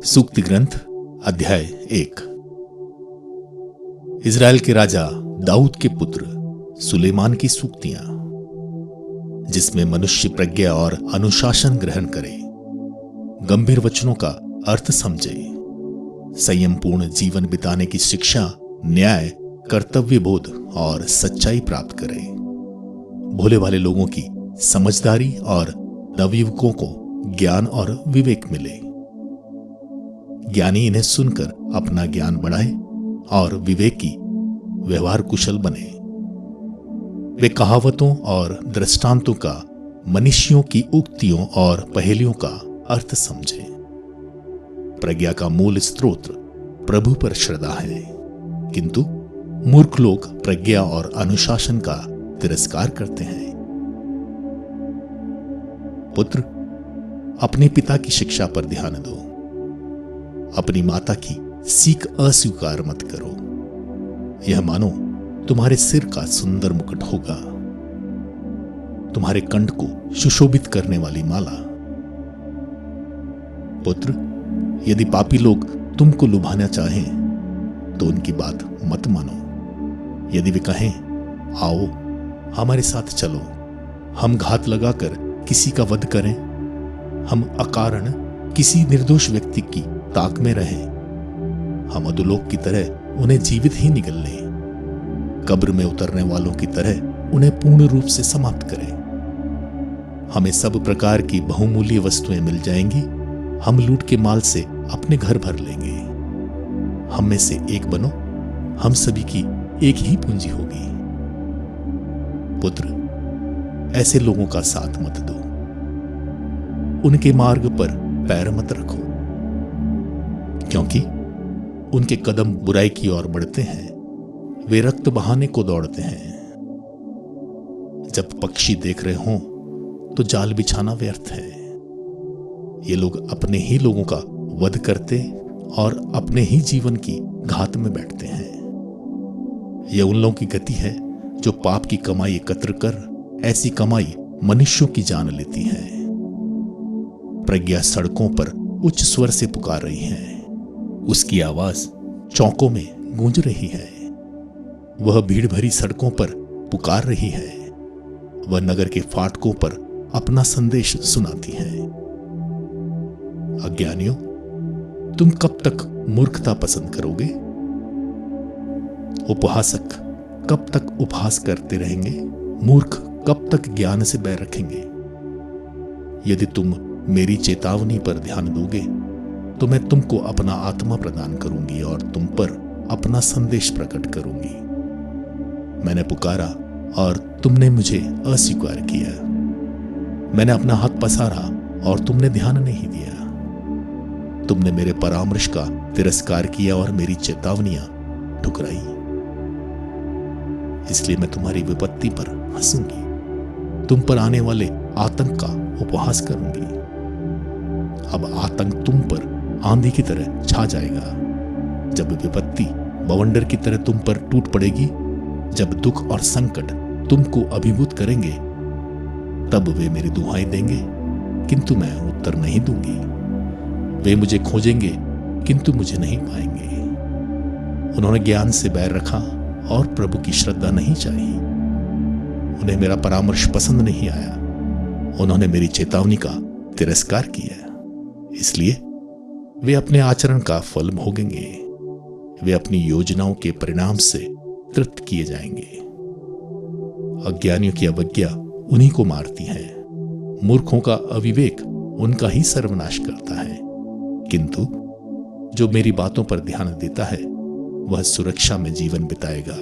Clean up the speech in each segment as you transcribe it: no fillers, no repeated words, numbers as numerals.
सूक्ति ग्रंथ अध्याय 1। इज़राइल के राजा दाऊद के पुत्र सुलेमान की सूक्तियां, जिसमें मनुष्य प्रज्ञा और अनुशासन ग्रहण करे, गंभीर वचनों का अर्थ समझे, संयमपूर्ण जीवन बिताने की शिक्षा, न्याय, कर्तव्य बोध और सच्चाई प्राप्त करे, भोले भाले लोगों की समझदारी और नवयुवकों को ज्ञान और विवेक मिले। ज्ञानी इन्हें सुनकर अपना ज्ञान बढ़ाए और विवेकी व्यवहार कुशल बने। वे कहावतों और दृष्टांतों का, मनीषियों की उक्तियों और पहेलियों का अर्थ समझे। प्रज्ञा का मूल स्रोत प्रभु पर श्रद्धा है, किंतु मूर्ख लोग प्रज्ञा और अनुशासन का तिरस्कार करते हैं। पुत्र, अपने पिता की शिक्षा पर ध्यान दो, अपनी माता की सीख अस्वीकार मत करो। यह मानो तुम्हारे सिर का सुंदर मुकुट होगा, तुम्हारे कंठ को सुशोभित करने वाली माला। पुत्र, यदि पापी लोग तुमको लुभाना चाहें तो उनकी बात मत मानो। यदि वे कहें, आओ हमारे साथ चलो, हम घात लगाकर किसी का वध करें, हम अकारण किसी निर्दोष व्यक्ति की ताक में रहें, हम अधोलोक की तरह उन्हें जीवित ही निगल लें, कब्र में उतरने वालों की तरह उन्हें पूर्ण रूप से समाप्त करें। हमें सब प्रकार की बहुमूल्य वस्तुएं मिल जाएंगी, हम लूट के माल से अपने घर भर लेंगे। हम में से एक बनो, हम सभी की एक ही पूंजी होगी। पुत्र, ऐसे लोगों का साथ मत दो, उनके मार्ग पर पैर मत रखो, क्योंकि उनके कदम बुराई की ओर बढ़ते हैं, वे रक्त बहाने को दौड़ते हैं। जब पक्षी देख रहे हों तो जाल बिछाना व्यर्थ है। ये लोग अपने ही लोगों का वध करते और अपने ही जीवन की घात में बैठते हैं। यह उन लोगों की गति है जो पाप की कमाई एकत्र कर ऐसी कमाई मनुष्यों की जान लेती है। प्रज्ञा सड़कों पर उच्च स्वर से पुकार रही है, उसकी आवाज चौकों में गूंज रही है। वह भीड़ भरी सड़कों पर पुकार रही है, वह नगर के फाटकों पर अपना संदेश सुनाती है। अज्ञानियों, तुम कब तक मूर्खता पसंद करोगे? उपहासक कब तक उपहास करते रहेंगे? मूर्ख कब तक ज्ञान से बैर रखेंगे? यदि तुम मेरी चेतावनी पर ध्यान दोगे तो मैं तुमको अपना आत्मा प्रदान करूंगी और तुम पर अपना संदेश प्रकट करूंगी। मैंने पुकारा और तुमने मुझे अस्वीकार किया, मैंने अपना हाथ पसारा और तुमने ध्यान नहीं दिया। तुमने मेरे परामर्श का तिरस्कार किया और मेरी चेतावनियां ठुकराई। इसलिए मैं तुम्हारी विपत्ति पर हंसूंगी, तुम पर आने वाले आतंक का उपहास करूंगी। अब आतंक तुम पर आंधी की तरह छा जाएगा। जब विपत्ति बवंडर की तरह तुम पर टूट पड़ेगी, जब दुख और संकट तुमको अभिभूत करेंगे, तब वे मेरी दुहाई देंगे, किंतु मैं उत्तर नहीं दूंगी। वे मुझे खोजेंगे, किंतु मुझे नहीं पाएंगे। उन्होंने ज्ञान से बैर रखा और प्रभु की श्रद्धा नहीं चाही। उन्हें मेरा परामर्श पसंद नहीं आया, उन्होंने मेरी चेतावनी का तिरस्कार किया। इसलिए वे अपने आचरण का फल भोगेंगे, वे अपनी योजनाओं के परिणाम से तृप्त किए जाएंगे। अज्ञानियों की अवज्ञा उन्हीं को मारती है, मूर्खों का अविवेक उनका ही सर्वनाश करता है। किंतु जो मेरी बातों पर ध्यान देता है वह सुरक्षा में जीवन बिताएगा,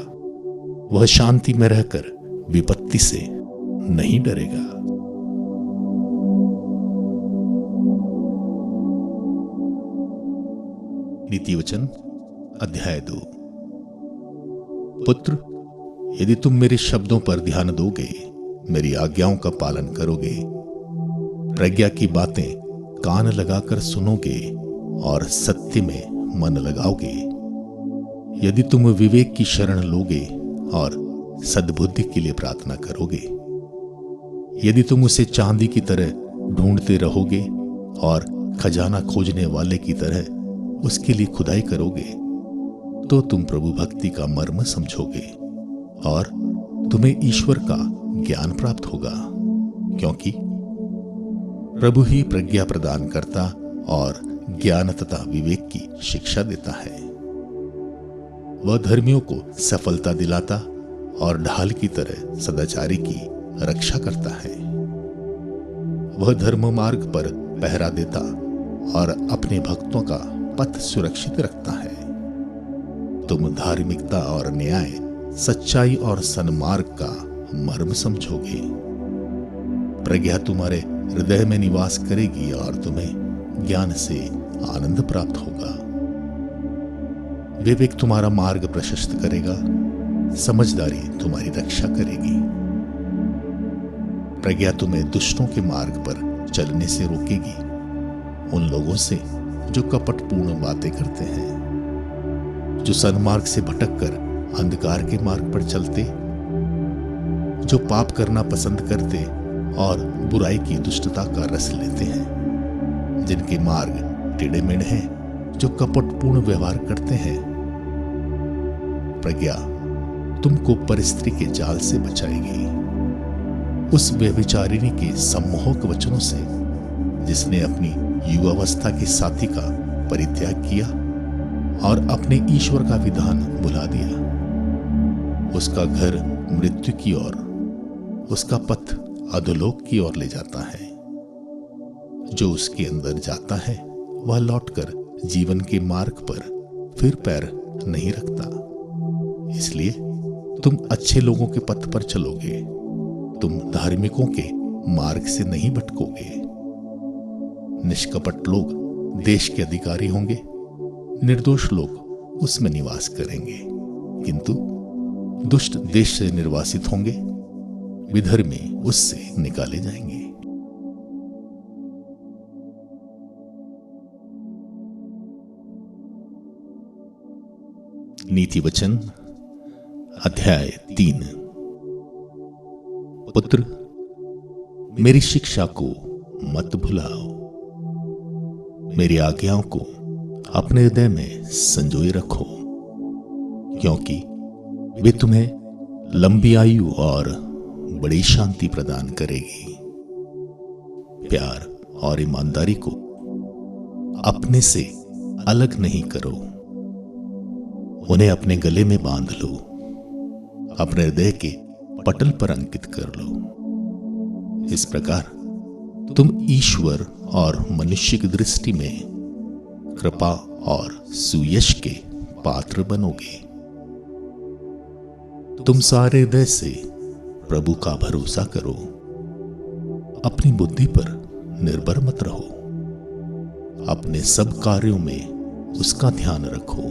वह शांति में रहकर विपत्ति से नहीं डरेगा। नीति वचन अध्याय 2। पुत्र, यदि तुम मेरे शब्दों पर ध्यान दोगे, मेरी आज्ञाओं का पालन करोगे, प्रज्ञा की बातें कान लगाकर सुनोगे और सत्य में मन लगाओगे, यदि तुम विवेक की शरण लोगे और सद्बुद्धि के लिए प्रार्थना करोगे, यदि तुम उसे चांदी की तरह ढूंढते रहोगे और खजाना खोजने वाले की तरह उसके लिए खुदाई करोगे तो तुम प्रभु भक्ति का मर्म समझोगे और तुम्हें ईश्वर का ज्ञान प्राप्त होगा, क्योंकि प्रभु ही प्रज्ञा प्रदान करता और ज्ञान तथा विवेक की शिक्षा देता है। वह धर्मियों को सफलता दिलाता और ढाल की तरह सदाचारी की रक्षा करता है। वह धर्म मार्ग पर पहरा देता और अपने भक्तों का पथ सुरक्षित रखता है। तुम धार्मिकता और न्याय, सच्चाई और सन्मार्ग का मर्म समझोगे। प्रज्ञा तुम्हारे हृदय में निवास करेगी और तुम्हें ज्ञान से आनंद प्राप्त होगा। विवेक तुम्हारा मार्ग प्रशस्त करेगा, समझदारी तुम्हारी रक्षा करेगी। प्रज्ञा तुम्हें दुष्टों के मार्ग पर चलने से रोकेगी, उन लोगों से जो कपटपूर्ण बातें करते हैं, जो सन्मार्ग से भटककर अंधकार के मार्ग पर चलते, जो पाप करना पसंद करते और बुराई की दुष्टता का रस लेते हैं, जिनके मार्ग टेढ़े मेढ़े हैं, जो कपटपूर्ण व्यवहार करते हैं। प्रज्ञा तुमको परस्त्री के जाल से बचाएगी, उस व्यभिचारिणी के सम्मोहक वचनों से जिसने अपनी युवावस्था के साथी का परित्याग किया और अपने ईश्वर का विधान भुला दिया। उसका घर मृत्यु की ओर, उसका पथ अधोलोक की ओर ले जाता है। जो उसके अंदर जाता है वह लौटकर जीवन के मार्ग पर फिर पैर नहीं रखता। इसलिए तुम अच्छे लोगों के पथ पर चलोगे, तुम धार्मिकों के मार्ग से नहीं भटकोगे। निष्कपट लोग देश के अधिकारी होंगे, निर्दोष लोग उसमें निवास करेंगे, किंतु दुष्ट देश से निर्वासित होंगे, विधर्मी उससे निकाले जाएंगे। नीति वचन अध्याय 3। पुत्र, मेरी शिक्षा को मत भुलाओ, मेरी आज्ञाओं को अपने हृदय में संजोए रखो, क्योंकि वे तुम्हें लंबी आयु और बड़ी शांति प्रदान करेगी। प्यार और ईमानदारी को अपने से अलग नहीं करो, उन्हें अपने गले में बांध लो, अपने हृदय के पटल पर अंकित कर लो। इस प्रकार तुम ईश्वर और मनुष्य की दृष्टि में कृपा और सुयश के पात्र बनोगे। तुम सारे हृदय से प्रभु का भरोसा करो, अपनी बुद्धि पर निर्भर मत रहो, अपने सब कार्यों में उसका ध्यान रखो।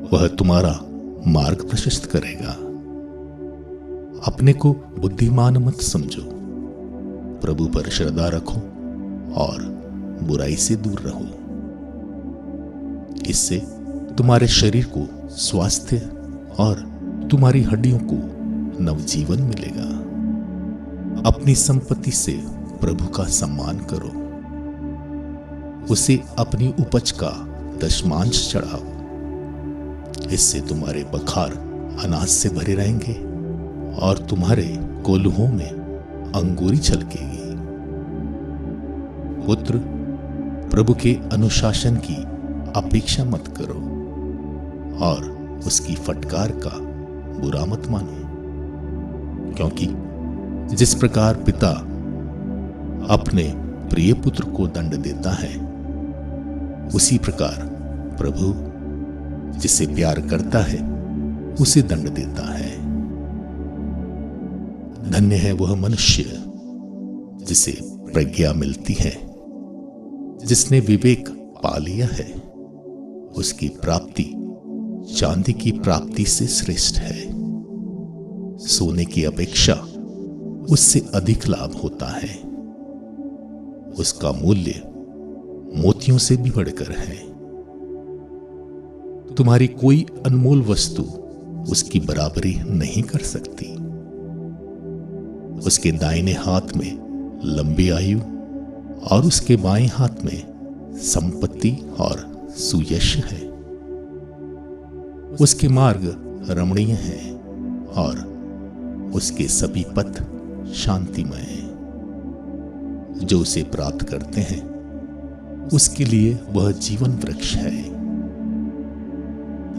वह तुम्हारा मार्ग प्रशस्त करेगा। अपने को बुद्धिमान मत समझो, प्रभु पर श्रद्धा रखो और बुराई से दूर रहो। इससे तुम्हारे शरीर को स्वास्थ्य और तुम्हारी हड्डियों को नवजीवन मिलेगा। अपनी संपत्ति से प्रभु का सम्मान करो, उसे अपनी उपज का दशमांश चढ़ाओ। इससे तुम्हारे बखार अनाज से भरे रहेंगे और तुम्हारे कोल्हुओं में अंगूरी छलकेगी। पुत्र, प्रभु के अनुशासन की अपेक्षा मत करो और उसकी फटकार का बुरा मत मानो, क्योंकि जिस प्रकार पिता अपने प्रिय पुत्र को दंड देता है, उसी प्रकार प्रभु जिसे प्यार करता है उसे दंड देता है। धन्य है वह मनुष्य जिसे प्रज्ञा मिलती है, जिसने विवेक पा लिया है। उसकी प्राप्ति चांदी की प्राप्ति से श्रेष्ठ है। सोने की अपेक्षा उससे अधिक लाभ होता है। उसका मूल्य मोतियों से भी बढ़कर है। तुम्हारी कोई अनमोल वस्तु उसकी बराबरी नहीं कर सकती। उसके दाहिने हाथ में लंबी आयु और उसके बाएं हाथ में संपत्ति और सुयश है। उसके मार्ग रमणीय हैं और उसके सभी पथ शांतिमय हैं। जो उसे प्राप्त करते हैं उसके लिए वह जीवन वृक्ष है।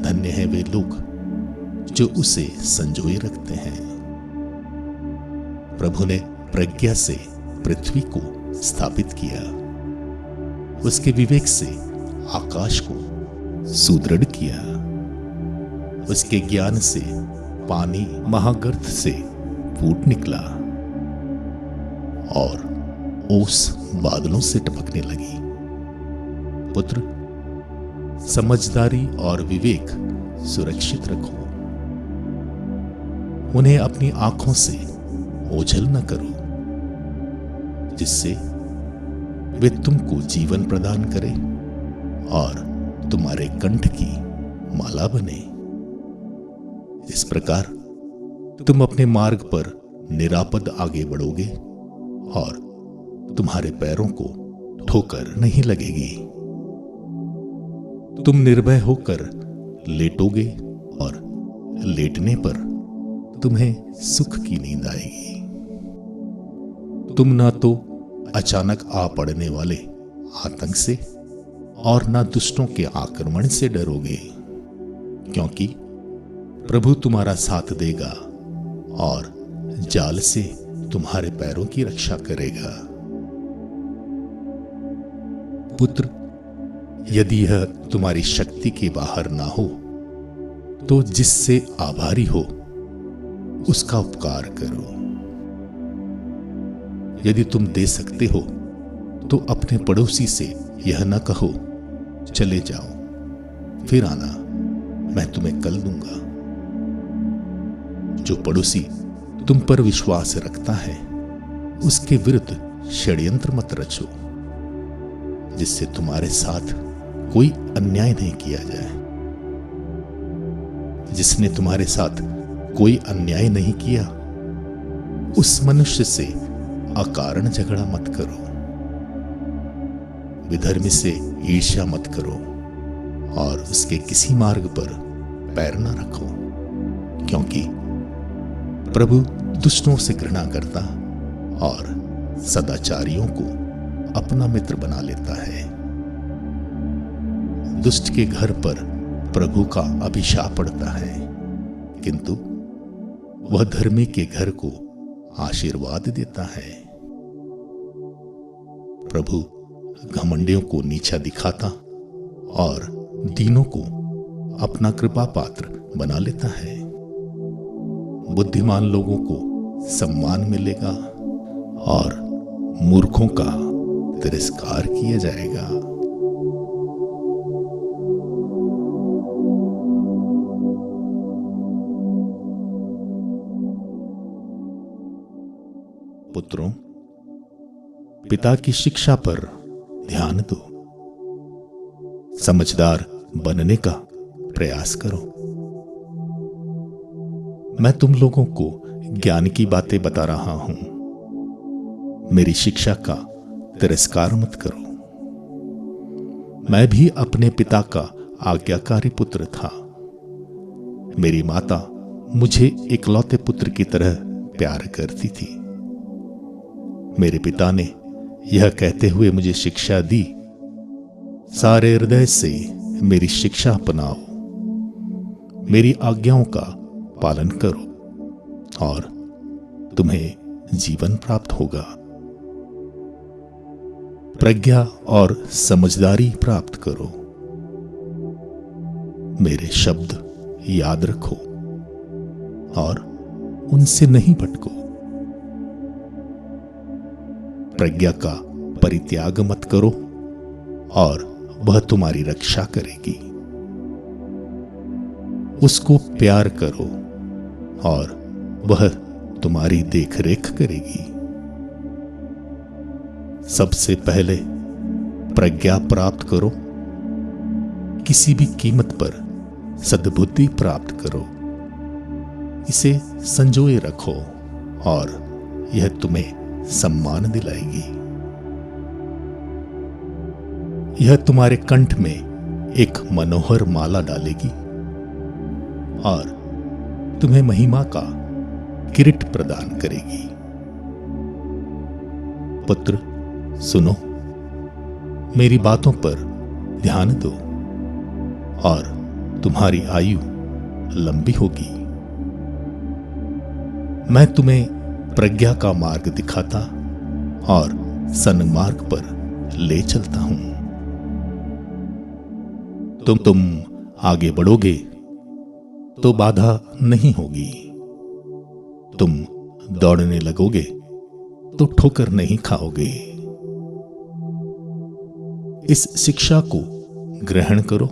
धन्य है वे लोग जो उसे संजोए रखते हैं। प्रभु ने प्रज्ञा से पृथ्वी को स्थापित किया, उसके विवेक से आकाश को सुदृढ़ किया, उसके ज्ञान से पानी महागर्त से फूट निकला और ओस बादलों से टपकने लगी। पुत्र, समझदारी और विवेक सुरक्षित रखो, उन्हें अपनी आंखों से ओझल न करो, जिससे वे तुमको जीवन प्रदान करें और तुम्हारे कंठ की माला बने। इस प्रकार तुम अपने मार्ग पर निरापद आगे बढ़ोगे और तुम्हारे पैरों को ठोकर नहीं लगेगी। तुम निर्भय होकर लेटोगे और लेटने पर तुम्हें सुख की नींद आएगी। तुम ना तो अचानक आ पड़ने वाले आतंक से और ना दुष्टों के आक्रमण से डरोगे, क्योंकि प्रभु तुम्हारा साथ देगा और जाल से तुम्हारे पैरों की रक्षा करेगा। पुत्र, यदि यह तुम्हारी शक्ति के बाहर ना हो तो जिससे आभारी हो उसका उपकार करो। यदि तुम दे सकते हो तो अपने पड़ोसी से यह न कहो, चले जाओ फिर आना, मैं तुम्हें कल दूंगा। जो पड़ोसी तुम पर विश्वास रखता है उसके विरुद्ध षड्यंत्र मत रचो, जिससे तुम्हारे साथ कोई अन्याय नहीं किया जाए। जिसने तुम्हारे साथ कोई अन्याय नहीं किया उस मनुष्य से अकारण झगड़ा मत करो। विधर्मी से ईर्ष्या मत करो और उसके किसी मार्ग पर पैर न रखो, क्योंकि प्रभु दुष्टों से घृणा करता और सदाचारियों को अपना मित्र बना लेता है। दुष्ट के घर पर प्रभु का अभिशाप पड़ता है, किंतु वह धर्मी के घर को आशीर्वाद देता है। प्रभु घमंडियों को नीचा दिखाता और दीनों को अपना कृपा पात्र बना लेता है। बुद्धिमान लोगों को सम्मान मिलेगा और मूर्खों का तिरस्कार किया जाएगा। पुत्रों, पिता की शिक्षा पर ध्यान दो, समझदार बनने का प्रयास करो। मैं तुम लोगों को ज्ञान की बातें बता रहा हूं, मेरी शिक्षा का तिरस्कार मत करो। मैं भी अपने पिता का आज्ञाकारी पुत्र था। मेरी माता मुझे इकलौते पुत्र की तरह प्यार करती थी। मेरे पिता ने यह कहते हुए मुझे शिक्षा दी, सारे हृदय से मेरी शिक्षा अपनाओ, मेरी आज्ञाओं का पालन करो और तुम्हें जीवन प्राप्त होगा। प्रज्ञा और समझदारी प्राप्त करो। मेरे शब्द याद रखो और उनसे नहीं भटको। प्रज्ञा का परित्याग मत करो और वह तुम्हारी रक्षा करेगी। उसको प्यार करो और वह तुम्हारी देखरेख करेगी। सबसे पहले प्रज्ञा प्राप्त करो, किसी भी कीमत पर सद्बुद्धि प्राप्त करो। इसे संजोए रखो और यह तुम्हें सम्मान दिलाएगी। यह तुम्हारे कंठ में एक मनोहर माला डालेगी और तुम्हें महिमा का किरीट प्रदान करेगी। पुत्र, सुनो, मेरी बातों पर ध्यान दो और तुम्हारी आयु लंबी होगी। मैं तुम्हें प्रज्ञा का मार्ग दिखाता और सन्मार्ग पर ले चलता हूं। तुम आगे बढ़ोगे तो बाधा नहीं होगी। तुम दौड़ने लगोगे तो ठोकर नहीं खाओगे। इस शिक्षा को ग्रहण करो,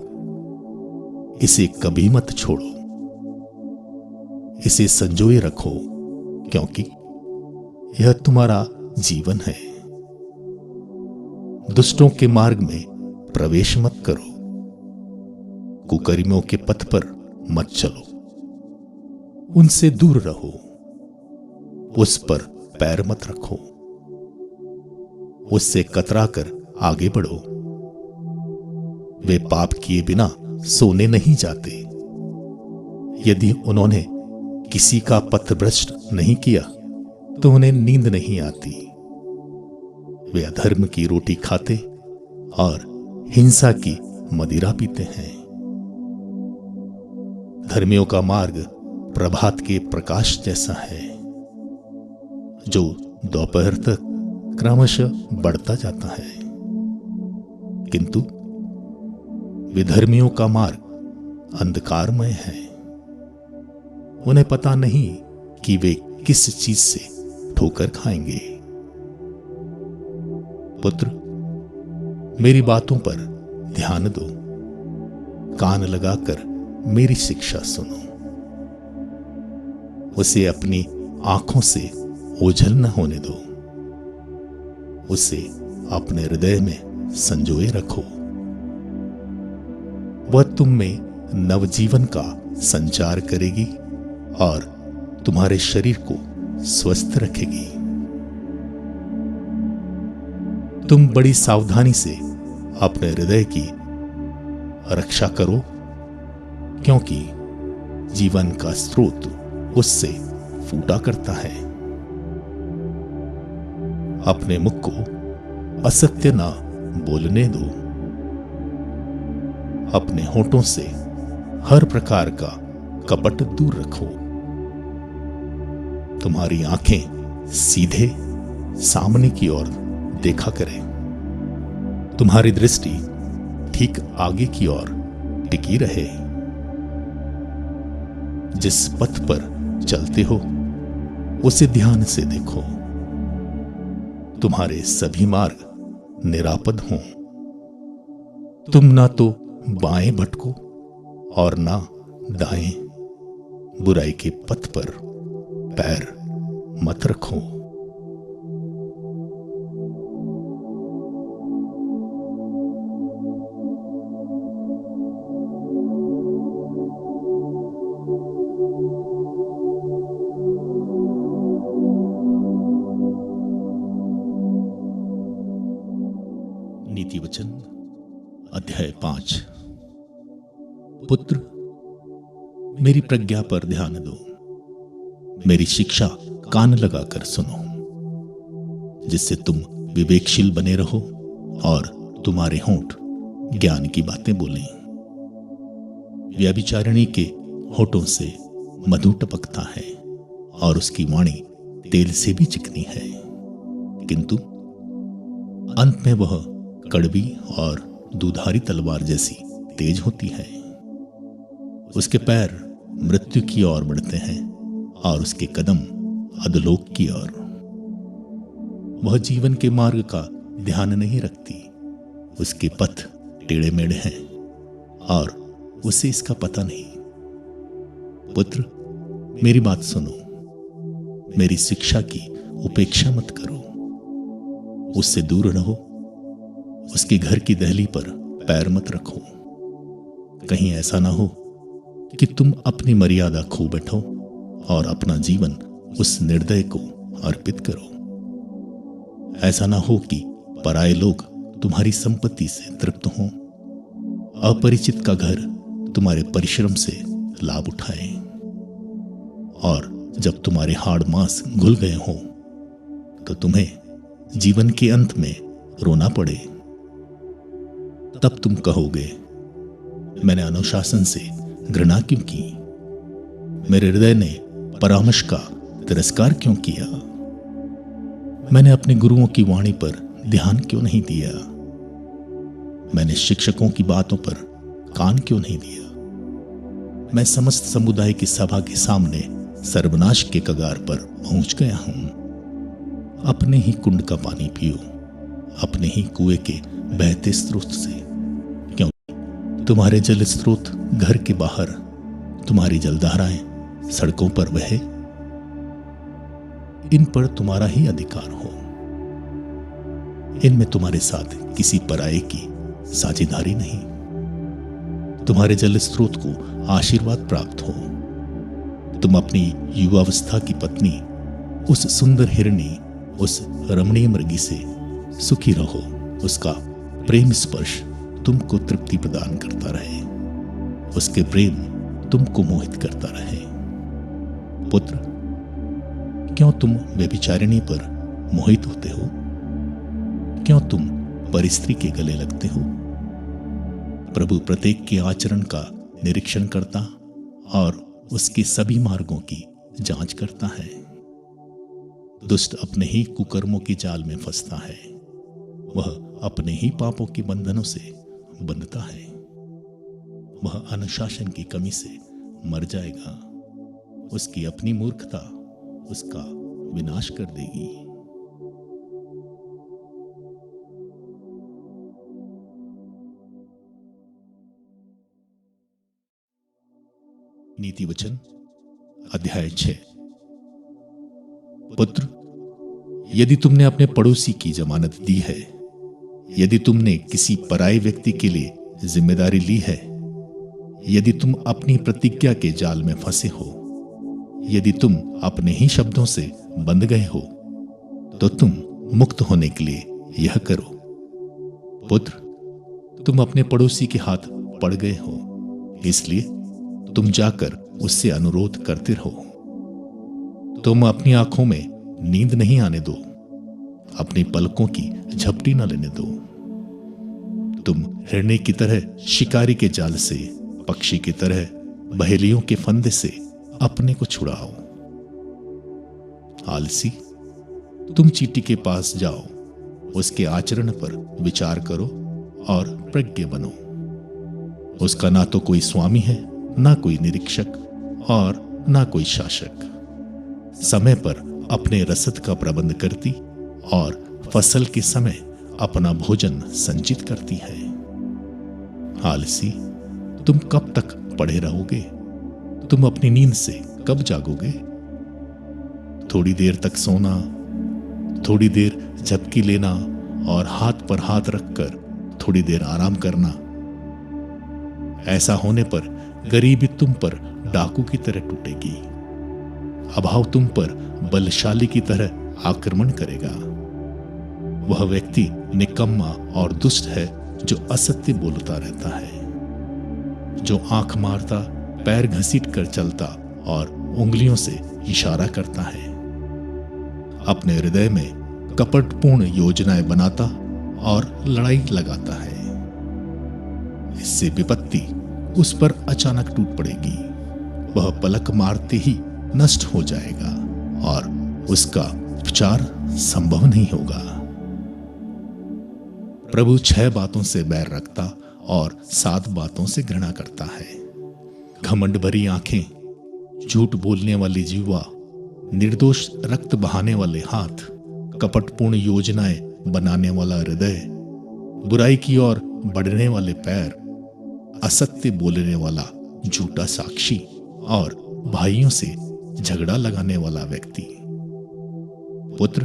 इसे कभी मत छोड़ो, इसे संजोए रखो, क्योंकि यह तुम्हारा जीवन है। दुष्टों के मार्ग में प्रवेश मत करो, कुकर्मियों के पथ पर मत चलो, उनसे दूर रहो, उस पर पैर मत रखो, उससे कतरा कर आगे बढ़ो। वे पाप किए बिना सोने नहीं जाते। यदि उन्होंने किसी का पथ भ्रष्ट नहीं किया तो उन्हें नींद नहीं आती। वे अधर्म की रोटी खाते और हिंसा की मदिरा पीते हैं। धर्मियों का मार्ग प्रभात के प्रकाश जैसा है, जो दोपहर तक क्रमशः बढ़ता जाता है, किंतु विधर्मियों का मार्ग अंधकारमय है। उन्हें पता नहीं कि वे किस चीज से ठोकर खाएंगे। पुत्र, मेरी बातों पर ध्यान दो, कान लगाकर मेरी शिक्षा सुनो, उसे अपनी आंखों से ओझल न होने दो, उसे अपने हृदय में संजोए रखो। वह तुम में नवजीवन का संचार करेगी और तुम्हारे शरीर को स्वस्थ रखेगी। तुम बड़ी सावधानी से अपने हृदय की रक्षा करो, क्योंकि जीवन का स्रोत उससे फूटा करता है। अपने मुख को असत्य ना बोलने दो, अपने होठों से हर प्रकार का कपट दूर रखो। तुम्हारी आंखें सीधे सामने की ओर देखा करें, तुम्हारी दृष्टि ठीक आगे की ओर टिकी रहे। जिस पथ पर चलते हो उसे ध्यान से देखो, तुम्हारे सभी मार्ग निरापद हों। तुम ना तो बाएं भटको और ना दाएं, बुराई के पथ पर पैर मत रखो। नीति वचन अध्याय 5। पुत्र, मेरी प्रज्ञा पर ध्यान दो, मेरी शिक्षा कान लगाकर सुनो, जिससे तुम विवेकशील बने रहो और तुम्हारे होंठ ज्ञान की बातें बोलें। व्यभिचारिणी के होठों से मधु टपकता है और उसकी वाणी तेल से भी चिकनी है, किंतु अंत में वह कड़वी और दुधारी तलवार जैसी तेज होती है। उसके पैर मृत्यु की ओर बढ़ते हैं और उसके कदम अधोलोक की ओर। वह जीवन के मार्ग का ध्यान नहीं रखती, उसके पथ टेढ़े मेढ़े हैं और उसे इसका पता नहीं। पुत्र, मेरी बात सुनो, मेरी शिक्षा की उपेक्षा मत करो, उससे दूर रहो, उसके घर की दहली पर पैर मत रखो। कहीं ऐसा ना हो कि तुम अपनी मर्यादा खो बैठो और अपना जीवन उस निर्दय को अर्पित करो। ऐसा ना हो कि पराये लोग तुम्हारी संपत्ति से तृप्त हों, अपरिचित का घर तुम्हारे परिश्रम से लाभ उठाए, और जब तुम्हारे हाड़ मांस घुल गए हों तो तुम्हें जीवन के अंत में रोना पड़े। तब तुम कहोगे, मैंने अनुशासन से घृणा क्यों की, मेरे हृदय ने परामर्श का तिरस्कार क्यों किया, मैंने अपने गुरुओं की वाणी पर ध्यान क्यों नहीं दिया, मैंने शिक्षकों की बातों पर कान क्यों नहीं दिया, मैं समस्त समुदाय की सभा के सामने सर्वनाश के कगार पर पहुंच गया हूं। अपने ही कुंड का पानी पियो, अपने ही कुएं के बहते स्रोत से, क्योंकि तुम्हारे जल स्रोत घर के बाहर, तुम्हारी जलधाराएं सड़कों पर बहे, इन पर तुम्हारा ही अधिकार हो, इनमें तुम्हारे साथ किसी पराये की साझेदारी नहीं। तुम्हारे जल स्रोत को आशीर्वाद प्राप्त हो, तुम अपनी युवावस्था की पत्नी, उस सुंदर हिरणी, उस रमणीय मृगी से सुखी रहो, उसका प्रेम स्पर्श तुमको तृप्ति प्रदान करता रहे, उसके प्रेम तुमको मोहित करता रहे। पुत्र, क्यों तुम व्यभिचारिणी पर मोहित होते हो, क्यों तुम परिस्त्री के गले लगते हो। प्रभु प्रत्येक के आचरण का निरीक्षण करता और उसके सभी मार्गों की जांच करता है। दुष्ट अपने ही कुकर्मों की जाल में फंसता है, वह अपने ही पापों के बंधनों से बंधता है, वह अनुशासन की कमी से मर जाएगा, उसकी अपनी मूर्खता उसका विनाश कर देगी। नीति वचन अध्याय 6। पुत्र, यदि तुमने अपने पड़ोसी की जमानत दी है, यदि तुमने किसी पराये व्यक्ति के लिए जिम्मेदारी ली है, यदि तुम अपनी प्रतिज्ञा के जाल में फंसे हो, यदि तुम अपने ही शब्दों से बंध गए हो, तो तुम मुक्त होने के लिए यह करो। पुत्र, तुम अपने पड़ोसी के हाथ पड़ गए हो, इसलिए तुम जाकर उससे अनुरोध करते रहो। तुम अपनी आंखों में नींद नहीं आने दो, अपनी पलकों की झपटी न लेने दो। तुम हिरणे की तरह शिकारी के जाल से, पक्षी की तरह बहेलियों के फंदे से अपने को छुड़ाओ। आलसी, तुम चींटी के पास जाओ, उसके आचरण पर विचार करो और प्रज्ञ बनो। उसका ना तो कोई स्वामी है, ना कोई निरीक्षक और ना कोई शासक। समय पर अपने रसद का प्रबंध करती और फसल के समय अपना भोजन संचित करती है। आलसी, तुम कब तक पड़े रहोगे, तुम अपनी नींद से कब जागोगे। थोड़ी देर तक सोना, थोड़ी देर झपकी लेना और हाथ पर हाथ रखकर थोड़ी देर आराम करना। ऐसा होने पर गरीबी तुम पर डाकू की तरह टूटेगी, अभाव तुम पर बलशाली की तरह आक्रमण करेगा। वह व्यक्ति निकम्मा और दुष्ट है जो असत्य बोलता रहता है, जो आंख मारता, पैर घसीट कर चलता और उंगलियों से इशारा करता है, अपने हृदय में कपटपूर्ण योजनाएं बनाता और लड़ाई लगाता है। इससे विपत्ति उस पर अचानक टूट पड़ेगी, वह पलक मारते ही नष्ट हो जाएगा और उसका उपचार संभव नहीं होगा। प्रभु 6 बातों से बैर रखता और 7 बातों से घृणा करता है। घमंड भरी आंखें, झूठ बोलने वाली जीवा, निर्दोष रक्त बहाने वाले हाथ, कपटपूर्ण योजनाएं बनाने वाला हृदय, बुराई की ओर बढ़ने वाले पैर, असत्य बोलने वाला झूठा साक्षी और भाइयों से झगड़ा लगाने वाला व्यक्ति। पुत्र,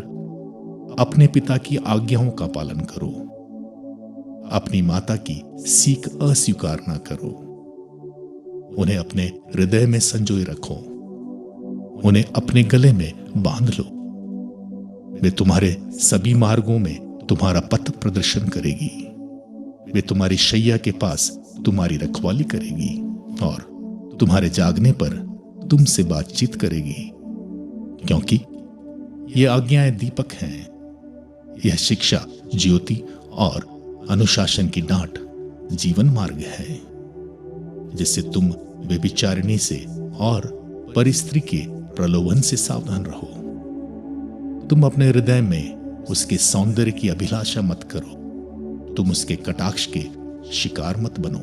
अपने पिता की आज्ञाओं का पालन करो, अपनी माता की सीख अस्वीकार ना करो। उन्हें अपने हृदय में संजोए रखो, उन्हें अपने गले में बांध लो। वे तुम्हारे सभी मार्गों में तुम्हारा पथ प्रदर्शन करेगी। वे तुम्हारी शैया के पास तुम्हारी रखवाली करेगी और तुम्हारे जागने पर तुमसे बातचीत करेगी, क्योंकि ये आज्ञाएं दीपक हैं। यह शिक्षा ज्योति और अनुशासन की डांट जीवन मार्ग है, जिससे तुम व्यभिचारिणी से और परिस्त्री के प्रलोभन से सावधान रहो। तुम अपने हृदय में उसके सौंदर्य की अभिलाषा मत करो। तुम उसके कटाक्ष के शिकार मत बनो,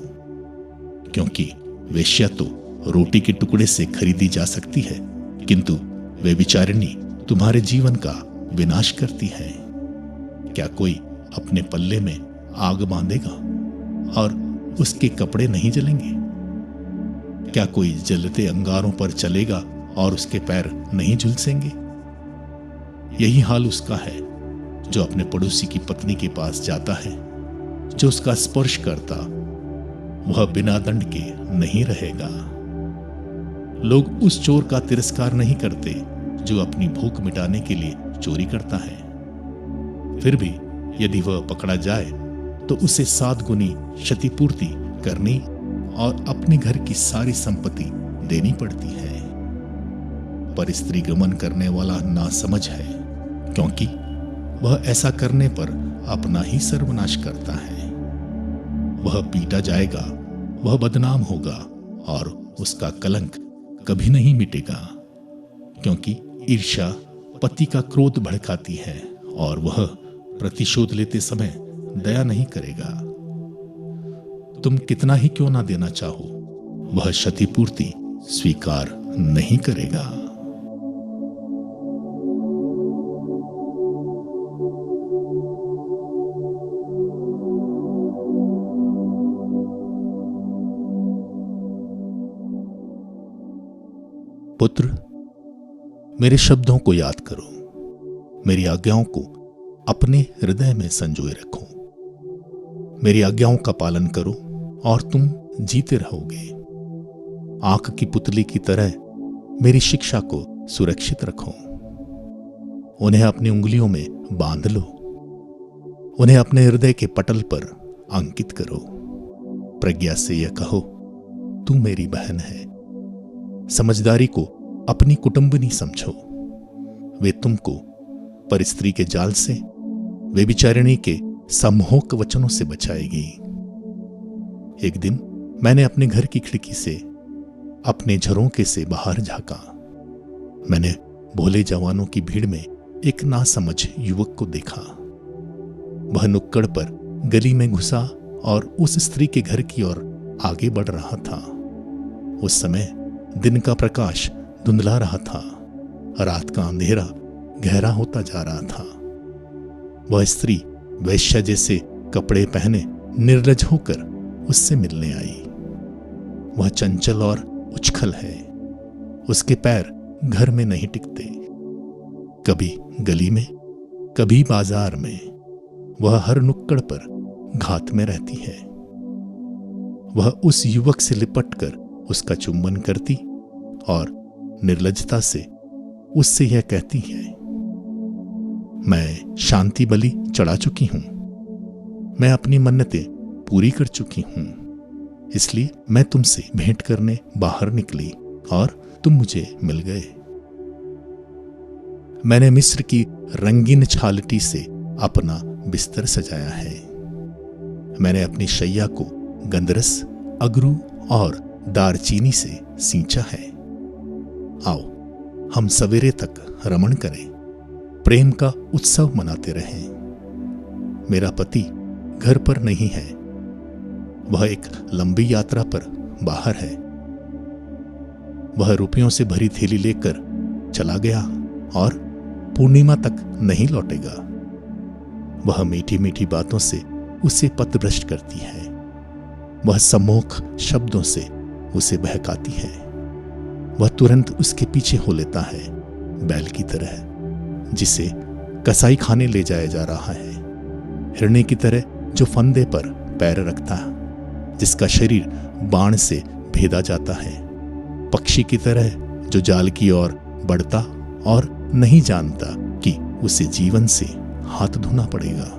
क्योंकि वेश्या तो रोटी के टुकड़े से खरीदी जा सकती है, किंतु व्यभिचारिणी तुम्हारे जीवन का विनाश करती है। क्या कोई अपने पल्ले में आग बांधेगा और उसके कपड़े नहीं जलेंगे? क्या कोई जलते अंगारों पर चलेगा और उसके पैर नहीं झुलसेंगे? यही हाल उसका है जो अपने पड़ोसी की पत्नी के पास जाता है। जो उसका स्पर्श करता वह बिना दंड के नहीं रहेगा। लोग उस चोर का तिरस्कार नहीं करते जो अपनी भूख मिटाने के लिए चोरी करता है। फिर भी यदि वह पकड़ा जाए तो उसे 7 गुनी क्षतिपूर्ति करनी और अपने घर की सारी संपत्ति देनी पड़ती है। पर स्त्री गमन करने वाला नासमझ है, क्योंकि वह ऐसा करने पर अपना ही सर्वनाश करता है। वह पीटा जाएगा, वह बदनाम होगा और उसका कलंक कभी नहीं मिटेगा, क्योंकि ईर्ष्या पति का क्रोध भड़काती है और वह प्रतिशोध लेते समय दया नहीं करेगा। तुम कितना ही क्यों ना देना चाहो, वह क्षतिपूर्ति स्वीकार नहीं करेगा। पुत्र, मेरे शब्दों को याद करो, मेरी आज्ञाओं को अपने हृदय में संजोए रखो। मेरी आज्ञाओं का पालन करो और तुम जीते रहोगे। आंख की पुतली की तरह मेरी शिक्षा को सुरक्षित रखो। उन्हें अपनी उंगलियों में बांध लो। उन्हें अपने हृदय के पटल पर अंकित करो। प्रज्ञा से यह कहो, तू मेरी बहन है। समझदारी को अपनी कुटुंबनी समझो। वे तुमको परिस्त्री के जाल से, व्यभिचारिणी के सम्मोहक वचनों से बचाएगी। एक दिन मैंने अपने घर की खिड़की से अपने झरोखे से बाहर झांका। मैंने भोले जवानों की भीड़ में एक नासमझ युवक को देखा। वह नुक्कड़ पर गली में घुसा और उस स्त्री के घर की ओर आगे बढ़ रहा था। उस समय दिन का प्रकाश धुंधला रहा था। रात का अंधेरा गहरा होता जा रहा था। वह स्त्री वैश्या जैसे कपड़े पहने निर्लज होकर उससे मिलने आई। वह चंचल और उछल है। उसके पैर घर में नहीं टिकते। कभी गली में, कभी बाजार में। वह हर नुक्कड़ पर घात में रहती है। वह उस युवक से लिपटकर उसका चुंबन करती और निर्लजता से उससे यह कहती है, मैं शांति बलि चढ़ा चुकी हूं। मैं अपनी मन्नतें पूरी कर चुकी हूं। इसलिए मैं तुमसे भेंट करने बाहर निकली और तुम मुझे मिल गए। मैंने मिस्र की रंगीन छालटी से अपना बिस्तर सजाया है। मैंने अपनी शैया को गंधरस, अगरू और दारचीनी से सींचा है। आओ हम सवेरे तक रमण करें, प्रेम का उत्सव मनाते रहें। मेरा पति घर पर नहीं है। वह एक लंबी यात्रा पर बाहर है। वह रुपयों से भरी थैली लेकर चला गया और पूर्णिमा तक नहीं लौटेगा। वह मीठी मीठी बातों से उसे पथभ्रष्ट करती है। वह सम्मोहक शब्दों से उसे बहकाती है। वह तुरंत उसके पीछे हो लेता है, बैल की तरह जिसे कसाई खाने ले जाया जा रहा है। हिरणे की तरह जो फंदे पर पैर रखता है, जिसका शरीर बाण से भेदा जाता है। पक्षी की तरह जो जाल की ओर बढ़ता और नहीं जानता कि उसे जीवन से हाथ धोना पड़ेगा।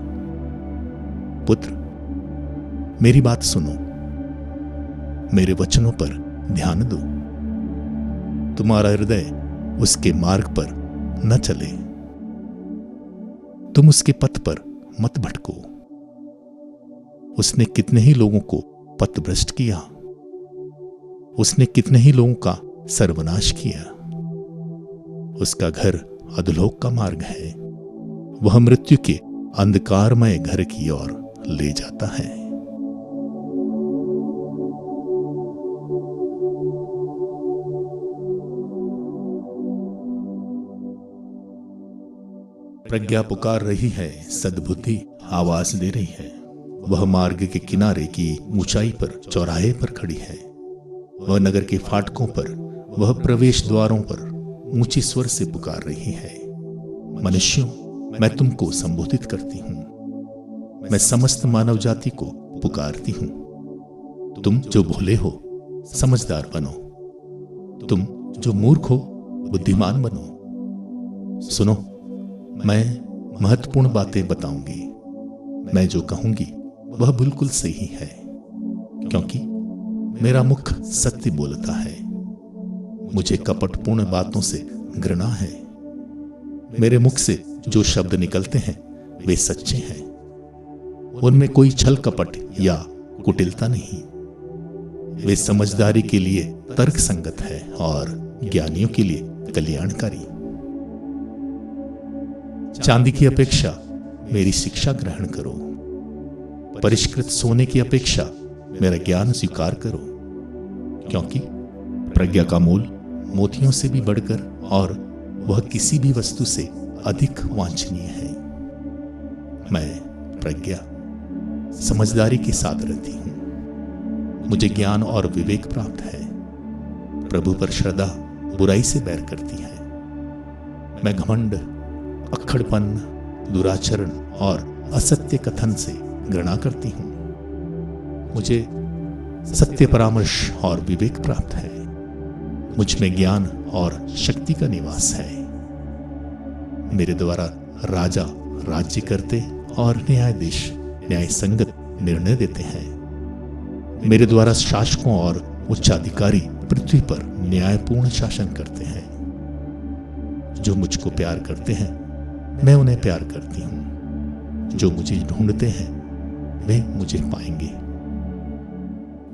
पुत्र, मेरी बात सुनो, मेरे वचनों पर ध्यान दो। तुम्हारा हृदय उसके मार्ग पर न चले, तुम उसके पथ पर मत भटको। उसने कितने ही लोगों को पथभ्रष्ट किया, उसने कितने ही लोगों का सर्वनाश किया। उसका घर अधोलोक का मार्ग है, वह मृत्यु के अंधकारमय घर की ओर ले जाता है। प्रज्ञा पुकार रही है, सद्बुद्धि आवाज दे रही है। वह मार्ग के किनारे की ऊंचाई पर चौराहे पर खड़ी है। वह नगर के फाटकों पर, वह प्रवेश द्वारों पर ऊंची स्वर से पुकार रही है। मनुष्यों, मैं तुमको संबोधित करती हूं, मैं समस्त मानव जाति को पुकारती हूं। तुम जो भोले हो, समझदार बनो। तुम जो मूर्ख हो, बुद्धिमान बनो। सुनो, मैं महत्वपूर्ण बातें बताऊंगी। मैं जो कहूंगी वह बिल्कुल सही है, क्योंकि मेरा मुख सत्य बोलता है। मुझे कपटपूर्ण बातों से घृणा है। मेरे मुख से जो शब्द निकलते हैं वे सच्चे हैं, उनमें कोई छल कपट या कुटिलता नहीं। वे समझदारी के लिए तर्क संगत है और ज्ञानियों के लिए कल्याणकारी। चांदी की अपेक्षा मेरी शिक्षा ग्रहण करो, परिष्कृत सोने की अपेक्षा मेरा ज्ञान स्वीकार करो, क्योंकि प्रज्ञा का मूल मोतियों से भी बढ़कर और वह किसी भी वस्तु से अधिक वांछनीय है। मैं प्रज्ञा समझदारी के साथ रहती हूं। मुझे ज्ञान और विवेक प्राप्त है। प्रभु पर श्रद्धा बुराई से बैर करती है। मैं घमंड, अक्खड़पन, दुराचरण और असत्य कथन से घृणा करती हूं। मुझे सत्य परामर्श और विवेक प्राप्त है। मुझ में ज्ञान और शक्ति का निवास है। मेरे द्वारा राजा राज्य करते और न्यायाधीश न्याय संगत निर्णय देते हैं। मेरे द्वारा शासकों और उच्चाधिकारी पृथ्वी पर न्यायपूर्ण शासन करते हैं। जो मुझको प्यार करते हैं मैं उन्हें प्यार करती हूं। जो मुझे ढूंढते हैं वे मुझे पाएंगे।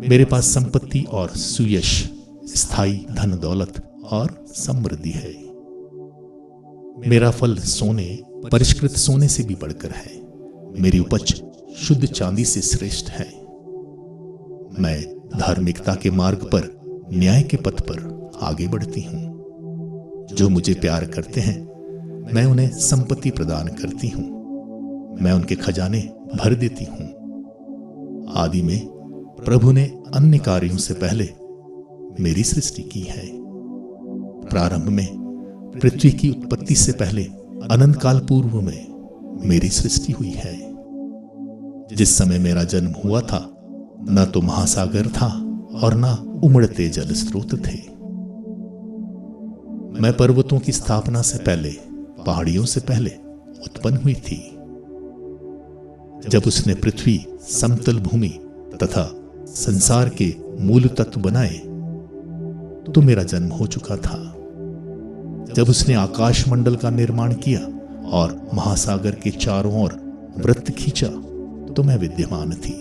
मेरे पास संपत्ति और सुयश, स्थायी धन दौलत और समृद्धि है। मेरा फल सोने, परिष्कृत सोने से भी बढ़कर है। मेरी उपज शुद्ध चांदी से श्रेष्ठ है। मैं धार्मिकता के मार्ग पर, न्याय के पथ पर आगे बढ़ती हूं। जो मुझे प्यार करते हैं मैं उन्हें संपत्ति प्रदान करती हूं। मैं उनके खजाने भर देती हूं। आदि में प्रभु ने अन्य कार्यों से पहले मेरी सृष्टि की है। प्रारंभ में पृथ्वी की उत्पत्ति से पहले अनंत काल पूर्व में मेरी सृष्टि हुई है। जिस समय मेरा जन्म हुआ था न तो महासागर था और न उमड़ते जल स्रोत थे। मैं पर्वतों की स्थापना से पहले, पहाड़ियों से पहले उत्पन्न हुई थी। जब उसने पृथ्वी, समतल भूमि तथा संसार के मूल तत्व बनाए तो मेरा जन्म हो चुका था। जब उसने आकाश मंडल का निर्माण किया और महासागर के चारों ओर वृत्त खींचा तो मैं विद्यमान थी।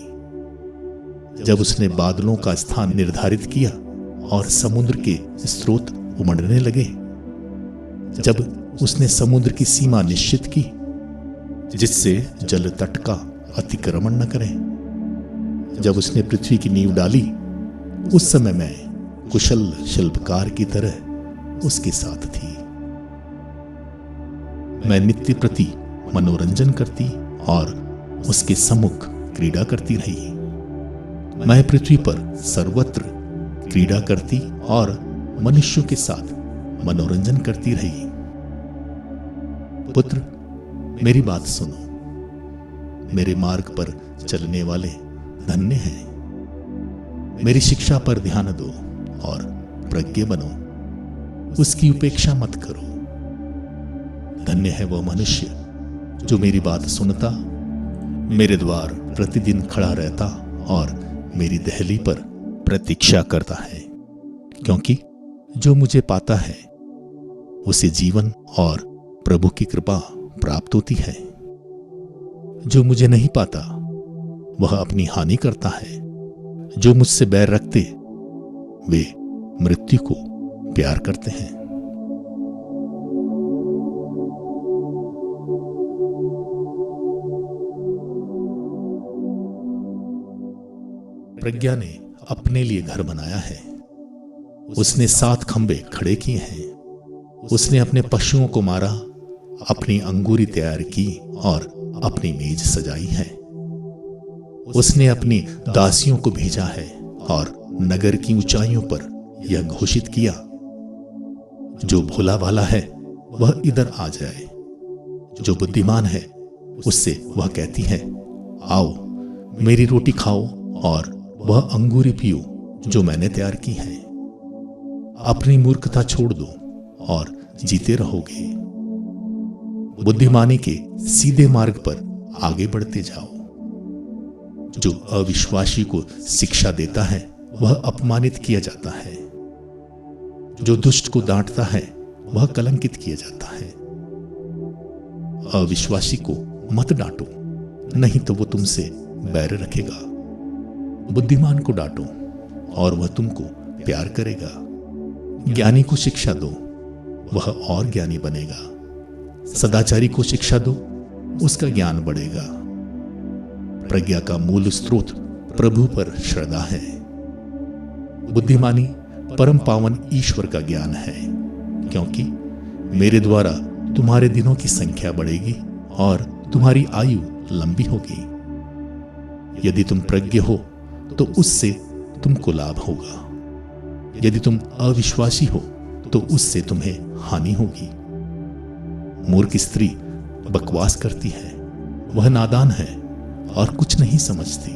जब उसने बादलों का स्थान निर्धारित किया और समुद्र के स्रोत उमड़ने लगे, जब उसने समुद्र की सीमा निश्चित की जिससे जल तट का अतिक्रमण न करे, जब उसने पृथ्वी की नींव डाली उस समय मैं कुशल शिल्पकार की तरह उसके साथ थी। मैं नित्य प्रति मनोरंजन करती और उसके सम्मुख क्रीड़ा करती रही। मैं पृथ्वी पर सर्वत्र क्रीड़ा करती और मनुष्यों के साथ मनोरंजन करती रही। पुत्र, मेरी बात सुनो। मेरे मार्ग पर चलने वाले धन्य हैं। मेरी शिक्षा पर ध्यान दो और प्रज्ञ बनो। उसकी उपेक्षा मत करो। धन्य है वह मनुष्य जो मेरी बात सुनता, मेरे द्वार प्रतिदिन खड़ा रहता और मेरी दहली पर प्रतीक्षा करता है, क्योंकि जो मुझे पाता है उसे जीवन और प्रभु की कृपा प्राप्त होती है। जो मुझे नहीं पाता वह अपनी हानि करता है। जो मुझसे बैर रखते वे मृत्यु को प्यार करते हैं। प्रज्ञा ने अपने लिए घर बनाया है। उसने 7 खंबे खड़े किए हैं। उसने अपने पशुओं को मारा, अपनी अंगूरी तैयार की और अपनी मेज सजाई है। उसने अपनी दासियों को भेजा है और नगर की ऊंचाइयों पर यह घोषित किया, जो भोला भाला है वह इधर आ जाए। जो बुद्धिमान है उससे वह कहती है, आओ मेरी रोटी खाओ और वह अंगूरी पियो जो मैंने तैयार की है। अपनी मूर्खता छोड़ दो और जीते रहोगे। बुद्धिमानी के सीधे मार्ग पर आगे बढ़ते जाओ। जो अविश्वासी को शिक्षा देता है वह अपमानित किया जाता है। जो दुष्ट को डांटता है वह कलंकित किया जाता है। अविश्वासी को मत डांटो, नहीं तो वो तुमसे बैर रखेगा। बुद्धिमान को डांटो और वह तुमको प्यार करेगा। ज्ञानी को शिक्षा दो, वह और ज्ञानी बनेगा। सदाचारी को शिक्षा दो, उसका ज्ञान बढ़ेगा। प्रज्ञा का मूल स्रोत प्रभु पर श्रद्धा है। बुद्धिमानी परम पावन ईश्वर का ज्ञान है, क्योंकि मेरे द्वारा तुम्हारे दिनों की संख्या बढ़ेगी और तुम्हारी आयु लंबी होगी। यदि तुम प्रज्ञ हो तो उससे तुमको लाभ होगा। यदि तुम अविश्वासी हो तो उससे तुम्हें हानि होगी। मूर्ख स्त्री बकवास करती है, वह नादान है और कुछ नहीं समझती।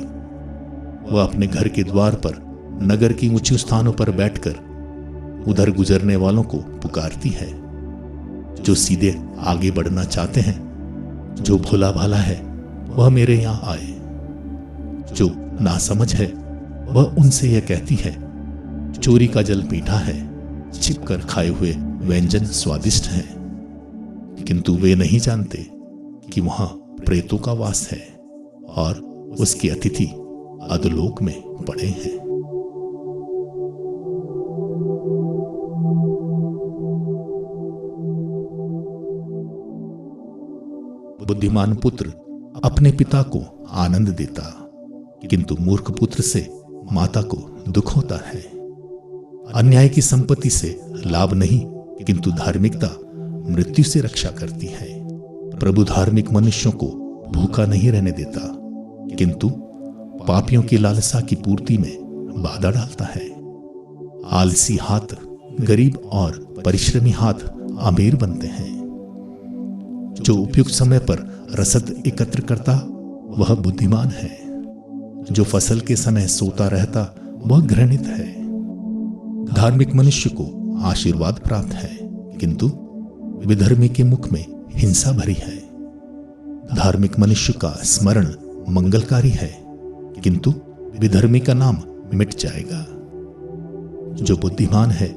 वह अपने घर के द्वार पर नगर की ऊंचे स्थानों पर बैठकर उधर गुजरने वालों को पुकारती है। जो सीधे आगे बढ़ना चाहते हैं, जो भोला भाला है वह मेरे यहां आए। जो नासमझ है वह उनसे यह कहती है, चोरी का जल मीठा है, छिपकर खाए हुए व्यंजन स्वादिष्ट हैं। किंतु वे नहीं जानते कि वहां प्रेतों का वास है और उसके अतिथि अधोलोक में पड़े हैं। बुद्धिमान पुत्र अपने पिता को आनंद देता, किंतु मूर्ख पुत्र से माता को दुख होता है। अन्याय की संपत्ति से लाभ नहीं, किंतु धार्मिकता मृत्यु से रक्षा करती है। प्रभु धार्मिक मनुष्यों को भूखा नहीं रहने देता, किंतु पापियों की लालसा की पूर्ति में बाधा डालता है। आलसी हाथ गरीब और परिश्रमी हाथ अमीर बनते हैं। जो उपयुक्त समय पर रसद एकत्र करता वह बुद्धिमान है। जो फसल के समय सोता रहता वह घृणित है। धार्मिक मनुष्य को आशीर्वाद प्राप्त है, किंतु विधर्मी के मुख में हिंसा भरी है। धार्मिक मनुष्य का स्मरण मंगलकारी है, किंतु विधर्मी का नाम मिट जाएगा। जो बुद्धिमान है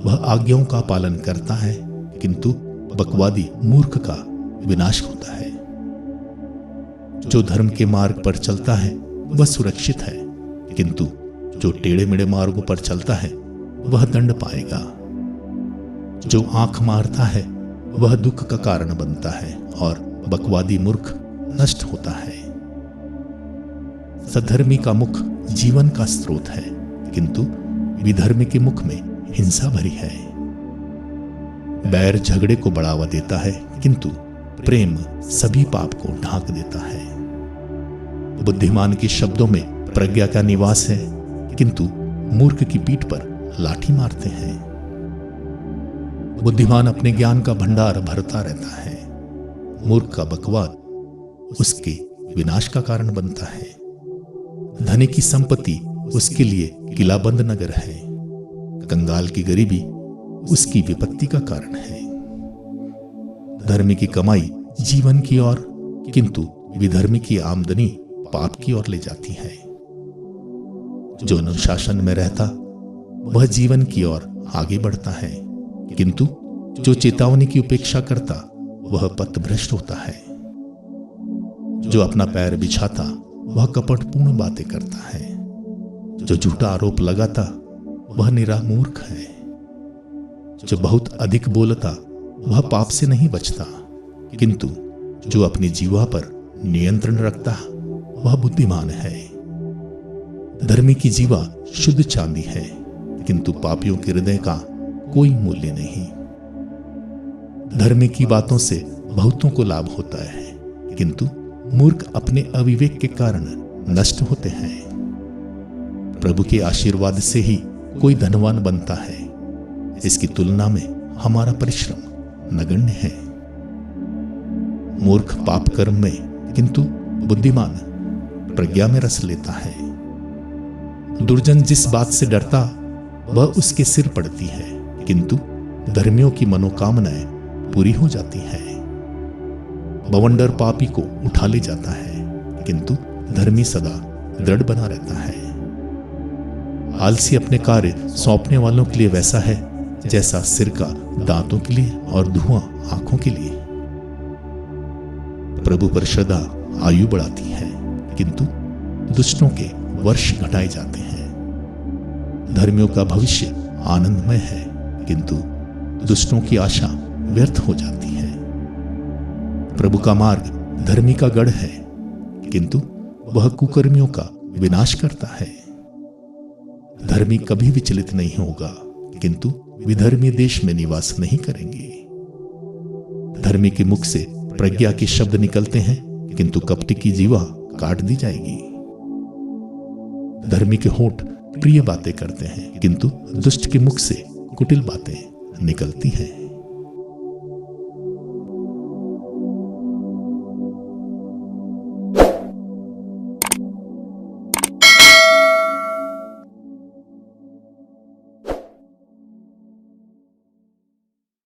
वह आज्ञाओं का पालन करता है, किंतु बकवादी मूर्ख का विनाश होता है। जो धर्म के मार्ग पर चलता है वह सुरक्षित है, किंतु जो टेढ़े मेढ़े मार्गों पर चलता है वह दंड पाएगा। जो आंख मारता है वह दुख का कारण बनता है और बकवादी मूर्ख नष्ट होता है। सधर्मी का मुख जीवन का स्रोत है, किंतु विधर्मी के मुख में हिंसा भरी है। बैर झगड़े को बढ़ावा देता है, किंतु प्रेम सभी पाप को ढांक देता है। बुद्धिमान के शब्दों में प्रज्ञा का निवास है, किंतु मूर्ख की पीठ पर लाठी मारते हैं। बुद्धिमान अपने ज्ञान का भंडार भरता रहता है। मूर्ख का बकवाद उसके विनाश का कारण बनता है। धनी की संपत्ति उसके लिए किलाबंद नगर है। कंगाल की गरीबी उसकी विपत्ति का कारण है। धर्मी की कमाई जीवन की ओर, किंतु विधर्मी की आमदनी पाप की ओर ले जाती है। जो अनुशासन में रहता वह जीवन की ओर आगे बढ़ता है, किंतु जो चेतावनी की उपेक्षा करता वह पथभ्रष्ट होता है। जो अपना पैर बिछाता वह कपटपूर्ण बातें करता है। जो झूठा आरोप लगाता वह निरा मूर्ख है। जो बहुत अधिक बोलता वह पाप से नहीं बचता, किंतु जो अपनी जीवा पर नियंत्रण रखता वह बुद्धिमान है। धर्मी की जीवा शुद्ध चांदी है, किंतु पापियों के हृदय का कोई मूल्य नहीं। धर्मी की बातों से बहुतों को लाभ होता है, किंतु मूर्ख अपने अविवेक के कारण नष्ट होते हैं। प्रभु के आशीर्वाद से ही कोई धनवान बनता है, इसकी तुलना में हमारा परिश्रम नगण्य है। मूर्ख पाप कर्म में, किंतु बुद्धिमान प्रज्ञा में रस लेता है। दुर्जन जिस बात से डरता वह उसके सिर पड़ती है, किंतु धर्मियों की मनोकामनाएं पूरी हो जाती हैं। बवंडर पापी को उठा ले जाता है, किंतु धर्मी सदा दृढ़ बना रहता है। आलसी अपने कार्य सौंपने वालों के लिए वैसा है जैसा सिरका दांतों के लिए और धुआं आंखों के लिए। प्रभु पर श्रद्धा आयु बढ़ाती है, किंतु दुष्टों के वर्ष घटाए जाते हैं। धर्मियों का भविष्य आनंदमय है, किंतु दुष्टों की आशा व्यर्थ हो जाती है। प्रभु का मार्ग धर्मी का गढ़ है, किंतु वह कुकर्मियों का विनाश करता है। धर्मी कभी विचलित नहीं होगा, किंतु विधर्मी देश में निवास नहीं करेंगे। धर्मी के मुख से प्रज्ञा के शब्द निकलते हैं, किंतु कपटी की जीवा काट दी जाएगी। धर्मी के होंठ प्रिय बातें करते हैं, किंतु दुष्ट के मुख से कुटिल बातें निकलती हैं।